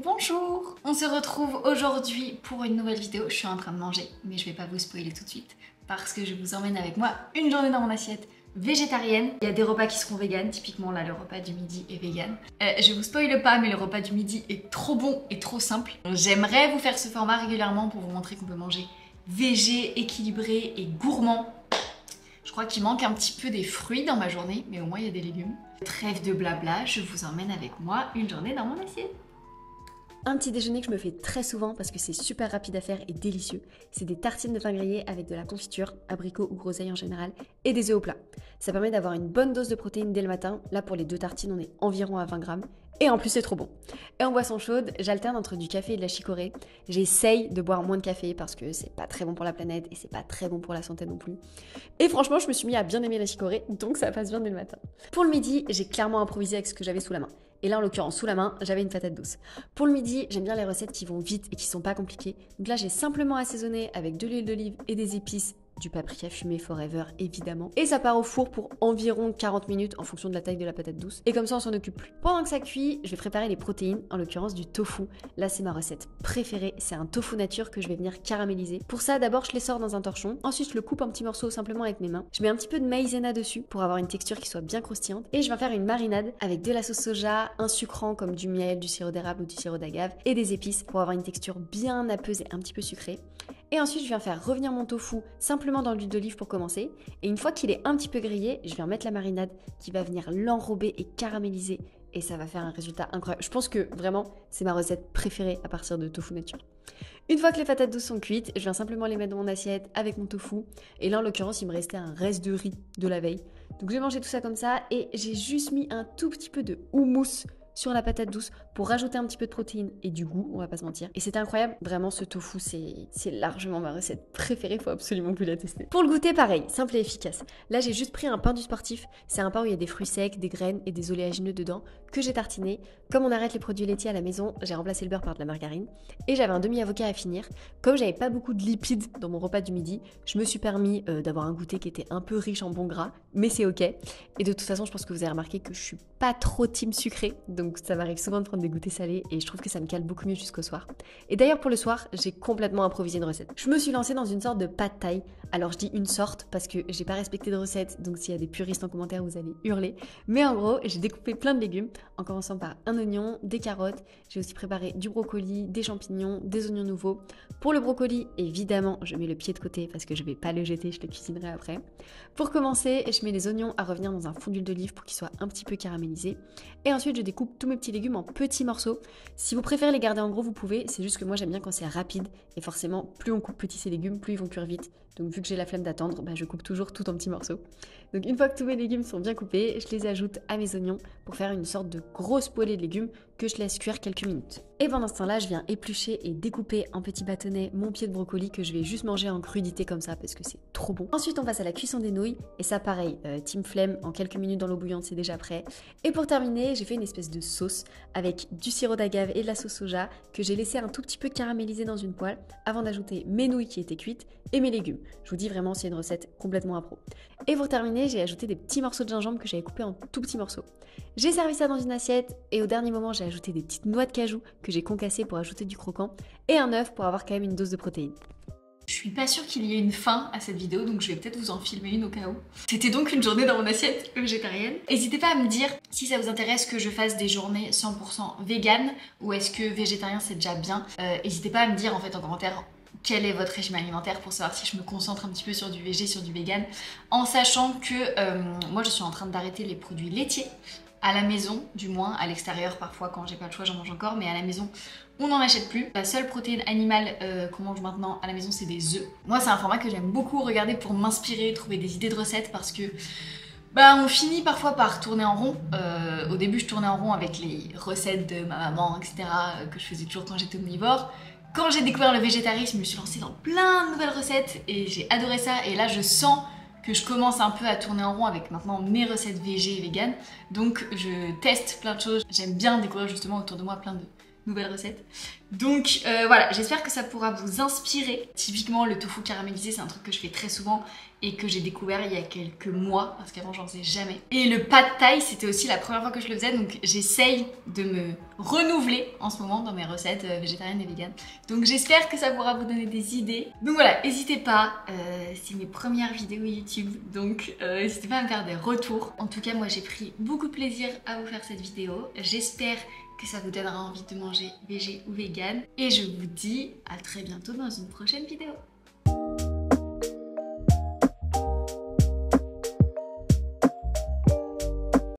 Bonjour. On se retrouve aujourd'hui pour une nouvelle vidéo. Je suis en train de manger, mais je vais pas vous spoiler tout de suite parce que je vous emmène avec moi une journée dans mon assiette végétarienne. Il y a des repas qui seront véganes, typiquement là le repas du midi est vegan. Je vous spoile pas, mais le repas du midi est trop bon et trop simple. J'aimerais vous faire ce format régulièrement pour vous montrer qu'on peut manger végé, équilibré et gourmand. Je crois qu'il manque un petit peu des fruits dans ma journée, mais au moins il y a des légumes. Trêve de blabla, je vous emmène avec moi une journée dans mon assiette. Un petit déjeuner que je me fais très souvent parce que c'est super rapide à faire et délicieux, c'est des tartines de pain grillé avec de la confiture, abricot ou groseille en général, et des œufs au plat. Ça permet d'avoir une bonne dose de protéines dès le matin. Là pour les 2 tartines on est environ à 20 grammes. Et en plus c'est trop bon. Et en boisson chaude, j'alterne entre du café et de la chicorée. J'essaye de boire moins de café parce que c'est pas très bon pour la planète et c'est pas très bon pour la santé non plus. Et franchement je me suis mis à bien aimer la chicorée, donc ça passe bien dès le matin. Pour le midi, j'ai clairement improvisé avec ce que j'avais sous la main. Et là en l'occurrence sous la main, j'avais une patate douce. Pour le midi, j'aime bien les recettes qui vont vite et qui sont pas compliquées. Donc là j'ai simplement assaisonné avec de l'huile d'olive et des épices, du paprika fumé forever évidemment. Et ça part au four pour environ 40 minutes en fonction de la taille de la patate douce. Et comme ça on s'en occupe plus. Pendant que ça cuit, je vais préparer les protéines, en l'occurrence du tofu. Là c'est ma recette préférée, c'est un tofu nature que je vais venir caraméliser. Pour ça d'abord je les sors dans un torchon, ensuite je le coupe en petits morceaux simplement avec mes mains. Je mets un petit peu de maïzena dessus pour avoir une texture qui soit bien croustillante. Et je vais faire une marinade avec de la sauce soja, un sucrant comme du miel, du sirop d'érable ou du sirop d'agave et des épices pour avoir une texture bien nappeuse et un petit peu sucrée. Et ensuite, je viens faire revenir mon tofu simplement dans l'huile d'olive pour commencer. Et une fois qu'il est un petit peu grillé, je viens mettre la marinade qui va venir l'enrober et caraméliser. Et ça va faire un résultat incroyable. Je pense que vraiment, c'est ma recette préférée à partir de tofu nature. Une fois que les patates douces sont cuites, je viens simplement les mettre dans mon assiette avec mon tofu. Et là, en l'occurrence, il me restait un reste de riz de la veille. Donc j'ai mangé tout ça comme ça et j'ai juste mis un tout petit peu de houmous sur la patate douce pour rajouter un petit peu de protéines et du goût, on va pas se mentir. Et c'était incroyable, vraiment ce tofu c'est largement ma recette préférée, faut absolument plus la tester. Pour le goûter pareil, simple et efficace. Là j'ai juste pris un pain du sportif, c'est un pain où il y a des fruits secs, des graines et des oléagineux dedans que j'ai tartiné. Comme on arrête les produits laitiers à la maison, j'ai remplacé le beurre par de la margarine et j'avais un demi-avocat à finir. Comme j'avais pas beaucoup de lipides dans mon repas du midi, je me suis permis d'avoir un goûter qui était un peu riche en bons gras, mais c'est ok. Et de toute façon je pense que vous avez remarqué que je suis pas trop team sucré, donc ça m'arrive souvent de prendre des goûters salés et je trouve que ça me cale beaucoup mieux jusqu'au soir. Et d'ailleurs pour le soir, j'ai complètement improvisé une recette. Je me suis lancée dans une sorte de pad thai. Alors je dis une sorte parce que j'ai pas respecté de recette, donc s'il y a des puristes en commentaire vous allez hurler. Mais en gros, j'ai découpé plein de légumes en commençant par un oignon, des carottes, j'ai aussi préparé du brocoli, des champignons, des oignons nouveaux. Pour le brocoli, évidemment, je mets le pied de côté parce que je vais pas le jeter, je le cuisinerai après. Pour commencer, je mets les oignons à revenir dans un fond d'huile d'olive pour qu'ils soient un petit peu caramélisés. Et ensuite, je découpe tous mes petits légumes en petits morceaux. Si vous préférez les garder en gros, vous pouvez. C'est juste que moi, j'aime bien quand c'est rapide. Et forcément, plus on coupe petits ces légumes, plus ils vont cuire vite. Donc, vu que j'ai la flemme d'attendre, je coupe toujours tout en petits morceaux. Donc, une fois que tous mes légumes sont bien coupés, je les ajoute à mes oignons pour faire une sorte de grosse poêlée de légumes que je laisse cuire quelques minutes. Et pendant ce temps-là, je viens éplucher et découper en petits bâtonnets mon pied de brocoli que je vais juste manger en crudité comme ça parce que c'est trop bon. Ensuite, on passe à la cuisson des nouilles. Et ça, pareil, team flemme, en quelques minutes dans l'eau bouillante, c'est déjà prêt. Et pour terminer, j'ai fait une espèce de sauce avec du sirop d'agave et de la sauce soja que j'ai laissé un tout petit peu caraméliser dans une poêle avant d'ajouter mes nouilles qui étaient cuites et mes légumes. Je vous dis vraiment, c'est une recette complètement à pro. Et pour terminer, j'ai ajouté des petits morceaux de gingembre que j'avais coupés en tout petits morceaux. J'ai servi ça dans une assiette et au dernier moment, j'ai ajouté des petites noix de cajou que j'ai concassées pour ajouter du croquant et un œuf pour avoir quand même une dose de protéines. Je suis pas sûre qu'il y ait une fin à cette vidéo, donc je vais peut-être vous en filmer une au cas où. C'était donc une journée dans mon assiette végétarienne. N'hésitez pas à me dire si ça vous intéresse que je fasse des journées 100% vegan ou est-ce que végétarien c'est déjà bien. N'hésitez pas à me dire en fait en commentaire quel est votre régime alimentaire pour savoir si je me concentre un petit peu sur du végé, sur du vegan, en sachant que moi je suis en train d'arrêter les produits laitiers. À la maison, du moins, à l'extérieur parfois quand j'ai pas le choix j'en mange encore, mais à la maison on n'en achète plus. La seule protéine animale qu'on mange maintenant à la maison c'est des œufs. Moi c'est un format que j'aime beaucoup regarder pour m'inspirer, trouver des idées de recettes parce que on finit parfois par tourner en rond. Au début je tournais en rond avec les recettes de ma maman etc que je faisais toujours quand j'étais omnivore. Quand j'ai découvert le végétarisme, je me suis lancée dans plein de nouvelles recettes et j'ai adoré ça et là je sens que je commence un peu à tourner en rond avec maintenant mes recettes végé et vegan. Donc je teste plein de choses. J'aime bien découvrir justement autour de moi plein de nouvelles recettes. Donc voilà, j'espère que ça pourra vous inspirer. Typiquement le tofu caramélisé c'est un truc que je fais très souvent et que j'ai découvert il y a quelques mois parce qu'avant j'en faisais jamais. Et le pad thai c'était aussi la première fois que je le faisais, donc j'essaye de me renouveler en ce moment dans mes recettes végétariennes et véganes. Donc j'espère que ça pourra vous donner des idées. Donc voilà, n'hésitez pas, c'est mes premières vidéos YouTube, donc n'hésitez pas à me faire des retours. En tout cas moi j'ai pris beaucoup de plaisir à vous faire cette vidéo. J'espère que ça vous donnera envie de manger végé ou vegan. Et je vous dis à très bientôt dans une prochaine vidéo.